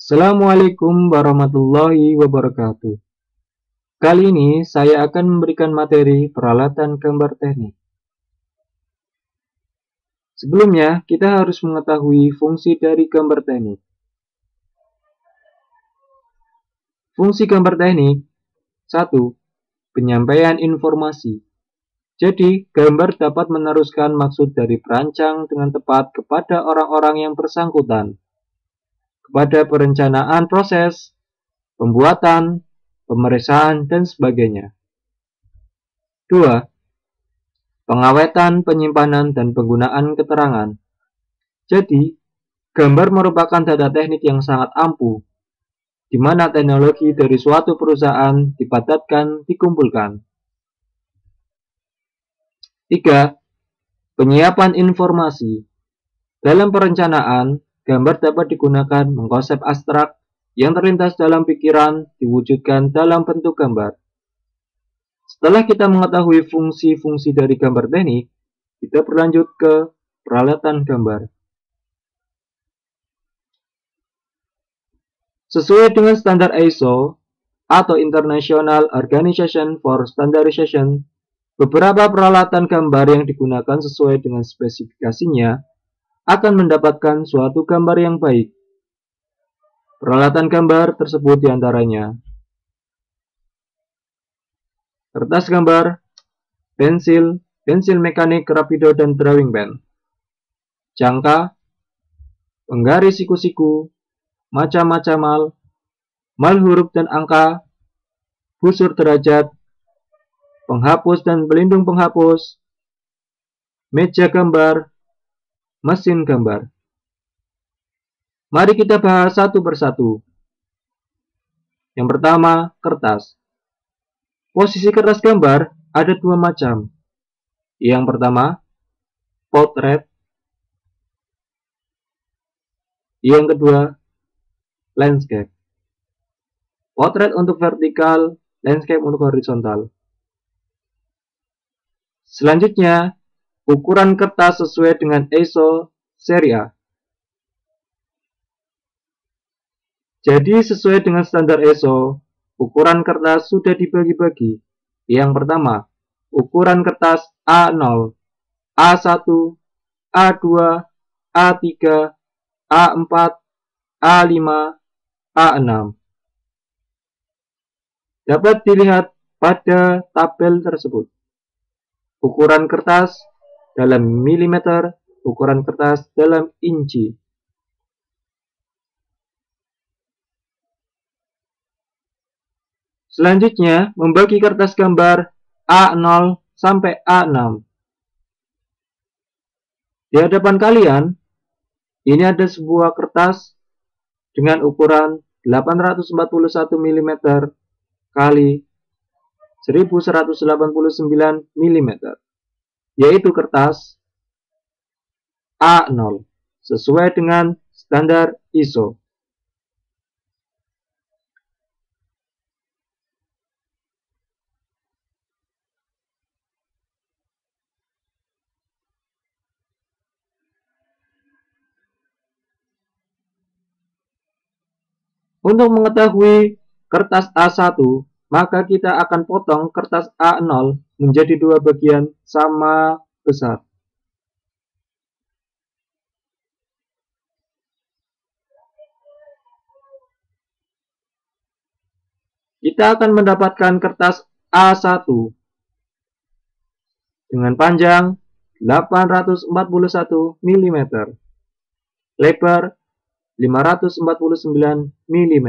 Assalamualaikum warahmatullahi wabarakatuh. Kali ini saya akan memberikan materi peralatan gambar teknik. Sebelumnya, kita harus mengetahui fungsi dari gambar teknik. Fungsi gambar teknik 1. Penyampaian informasi. Jadi, gambar dapat meneruskan maksud dari perancang dengan tepat kepada orang-orang yang bersangkutan, kepada perencanaan proses, pembuatan, pemeriksaan, dan sebagainya. 2. Pengawetan, penyimpanan, dan penggunaan keterangan. Jadi, gambar merupakan data teknik yang sangat ampuh, di mana teknologi dari suatu perusahaan dipadatkan, dikumpulkan. 3. Penyiapan informasi. Dalam perencanaan, gambar dapat digunakan mengkonsep abstrak yang terlintas dalam pikiran diwujudkan dalam bentuk gambar. Setelah kita mengetahui fungsi-fungsi dari gambar teknik, kita berlanjut ke peralatan gambar. Sesuai dengan standar ISO atau International Organization for Standardization, beberapa peralatan gambar yang digunakan sesuai dengan spesifikasinya akan mendapatkan suatu gambar yang baik. Peralatan gambar tersebut diantaranya kertas gambar, pensil mekanik, rapido, dan drawing pen, jangka, penggaris siku-siku, macam-macam mal huruf dan angka, busur derajat, penghapus dan pelindung penghapus, meja gambar, mesin gambar. Mari kita bahas satu persatu. Yang pertama, kertas. Posisi kertas gambar ada dua macam. Yang pertama, potret. Yang kedua, landscape. Potret untuk vertikal, landscape untuk horizontal. Selanjutnya, ukuran kertas sesuai dengan ISO seri A. Jadi sesuai dengan standar ISO, ukuran kertas sudah dibagi-bagi. Yang pertama, ukuran kertas A0, A1, A2, A3, A4, A5, A6. Dapat dilihat pada tabel tersebut. Ukuran kertas dalam milimeter, ukuran kertas dalam inci. Selanjutnya, membagi kertas gambar A0 sampai A6. Di hadapan kalian, ini ada sebuah kertas dengan ukuran 841 mm kali 1189 mm, yaitu kertas A0 sesuai dengan standar ISO. Untuk mengetahui kertas A1, maka kita akan potong kertas A0 menjadi dua bagian sama besar. Kita akan mendapatkan kertas A1 dengan panjang 841 mm, lebar 549 mm.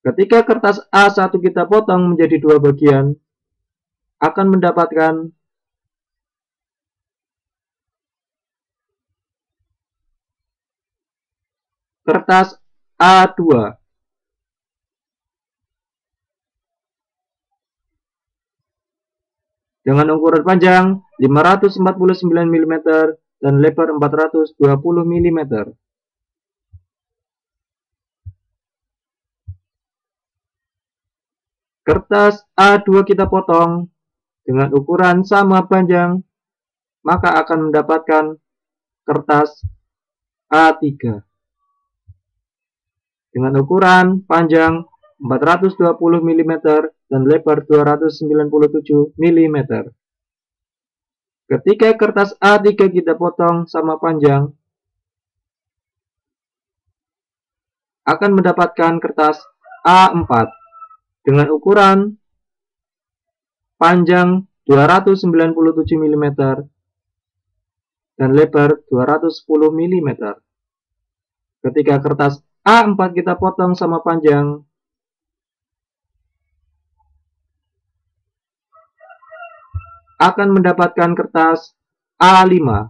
Ketika kertas A1 kita potong menjadi dua bagian, akan mendapatkan kertas A2 dengan ukuran panjang 549 mm dan lebar 420 mm. Kertas A2 kita potong dengan ukuran sama panjang, maka akan mendapatkan kertas A3. dengan ukuran panjang 420 mm dan lebar 297 mm. Ketika kertas A3 kita potong sama panjang, akan mendapatkan kertas A4 dengan ukuran panjang 297 mm dan lebar 210 mm. Ketika kertas A4 kita potong sama panjang, akan mendapatkan kertas A5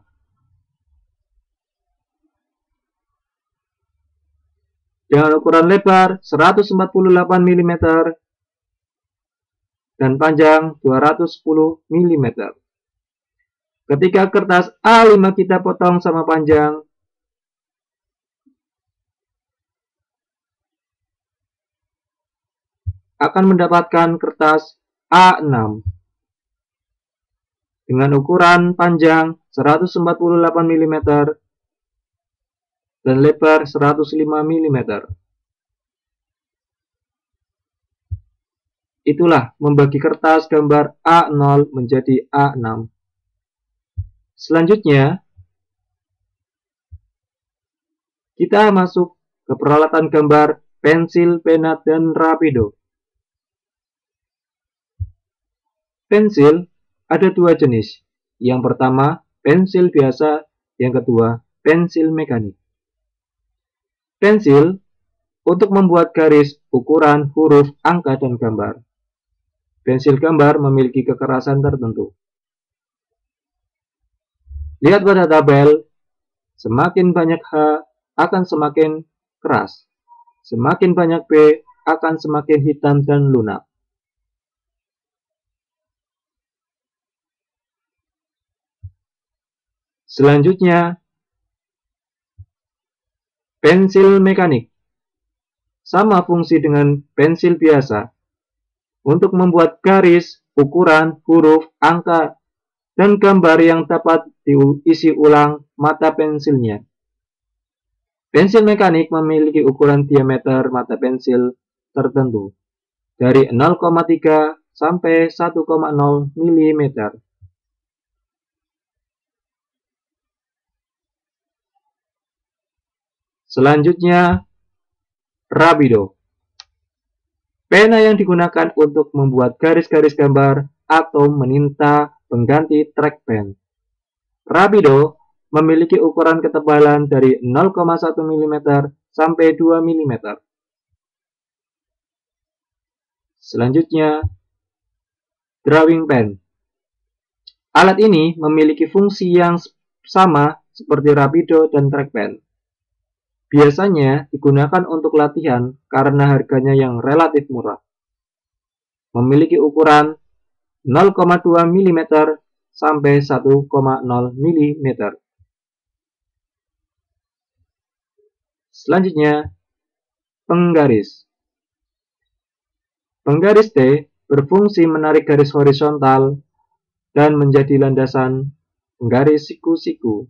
dengan ukuran lebar 148 mm dan panjang 210 mm. Ketika kertas A5 kita potong sama panjang, akan mendapatkan kertas A6 dengan ukuran panjang 148 mm dan lebar 105 mm. Itulah membagi kertas gambar A0 menjadi A6. Selanjutnya, kita masuk ke peralatan gambar pensil, pena, dan rapido. Pensil ada dua jenis. Yang pertama, pensil biasa. Yang kedua, pensil mekanik. Pensil untuk membuat garis, ukuran, huruf, angka, dan gambar. Pensil gambar memiliki kekerasan tertentu. Lihat pada tabel, semakin banyak H akan semakin keras. Semakin banyak B akan semakin hitam dan lunak. Selanjutnya, pensil mekanik. Sama fungsi dengan pensil biasa. Untuk membuat garis, ukuran, huruf, angka, dan gambar yang dapat diisi ulang mata pensilnya. Pensil mekanik memiliki ukuran diameter mata pensil tertentu, dari 0,3 sampai 1,0 mm. Selanjutnya, rapido. Pena yang digunakan untuk membuat garis-garis gambar atau meninta pengganti trackpen. Rapido memiliki ukuran ketebalan dari 0,1 mm sampai 2 mm. Selanjutnya, drawing pen. Alat ini memiliki fungsi yang sama seperti rapido dan trackpen. Biasanya digunakan untuk latihan karena harganya yang relatif murah. Memiliki ukuran 0,2 mm sampai 1,0 mm. Selanjutnya, penggaris. Penggaris T berfungsi menarik garis horizontal dan menjadi landasan penggaris siku-siku.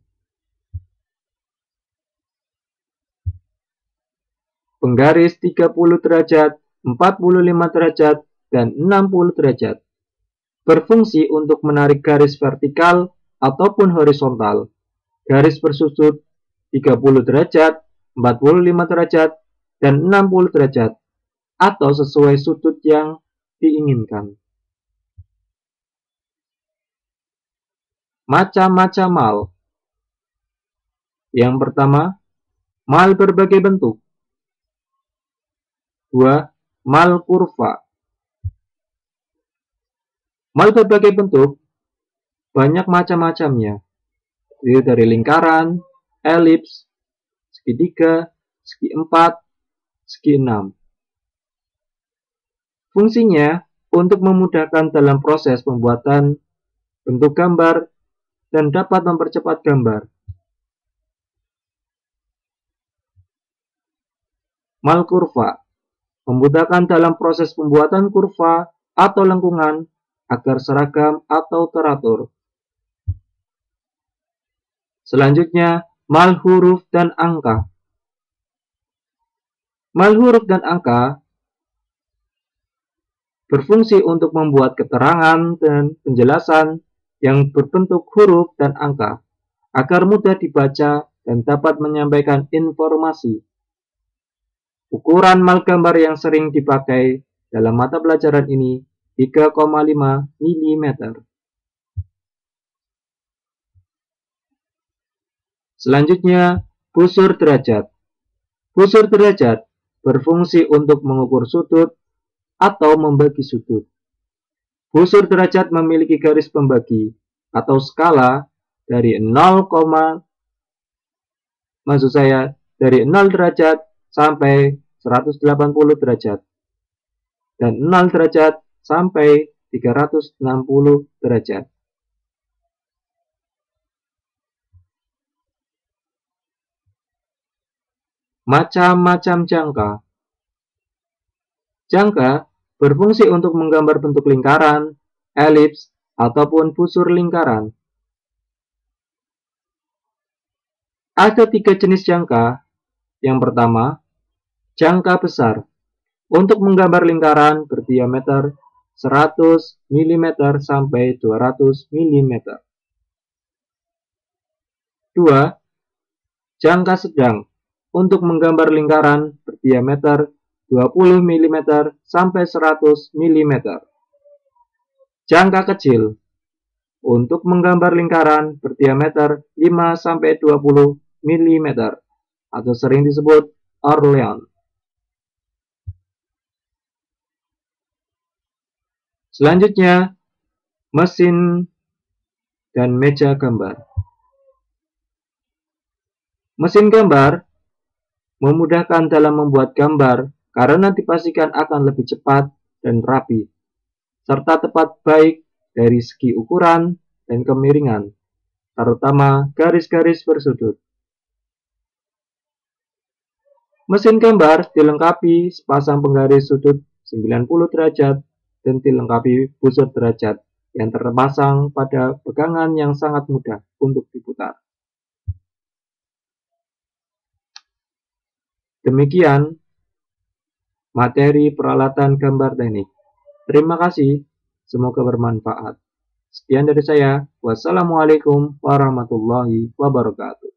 Penggaris 30 derajat, 45 derajat, dan 60 derajat. Berfungsi untuk menarik garis vertikal ataupun horizontal. Garis bersudut 30 derajat, 45 derajat, dan 60 derajat, atau sesuai sudut yang diinginkan. Macam-macam mal. Yang pertama, mal berbagai bentuk. 2. Mal kurva. Mal berbagai bentuk banyak macam-macamnya, dari lingkaran, elips, segitiga, segi 4, segi 6. Fungsinya untuk memudahkan dalam proses pembuatan bentuk gambar dan dapat mempercepat gambar. Mal kurva memudahkan dalam proses pembuatan kurva atau lengkungan agar seragam atau teratur. Selanjutnya, mal huruf dan angka. Mal huruf dan angka berfungsi untuk membuat keterangan dan penjelasan yang berbentuk huruf dan angka agar mudah dibaca dan dapat menyampaikan informasi. Ukuran mal gambar yang sering dipakai dalam mata pelajaran ini 3,5 mm. Selanjutnya, busur derajat. Busur derajat berfungsi untuk mengukur sudut atau membagi sudut. Busur derajat memiliki garis pembagi atau skala dari 0, dari 0 derajat sampai 180 derajat dan 0 derajat sampai 360 derajat. Macam-macam jangka. Jangka berfungsi untuk menggambar bentuk lingkaran, elips, ataupun busur lingkaran. Ada 3 jenis jangka. Yang pertama, jangka besar. Untuk menggambar lingkaran berdiameter 100 mm sampai 200 mm. 2. Jangka sedang. Untuk menggambar lingkaran berdiameter 20 mm sampai 100 mm. Jangka kecil. Untuk menggambar lingkaran berdiameter 5 sampai 20 mm atau sering disebut Orlean. Selanjutnya, mesin dan meja gambar. Mesin gambar memudahkan dalam membuat gambar karena dipastikan akan lebih cepat dan rapi, serta tepat baik dari segi ukuran dan kemiringan, terutama garis-garis bersudut. Mesin gambar dilengkapi sepasang penggaris sudut 90 derajat dan dilengkapi busur derajat yang terpasang pada pegangan yang sangat mudah untuk diputar. Demikian materi peralatan gambar teknik. Terima kasih, semoga bermanfaat. Sekian dari saya. Wassalamualaikum warahmatullahi wabarakatuh.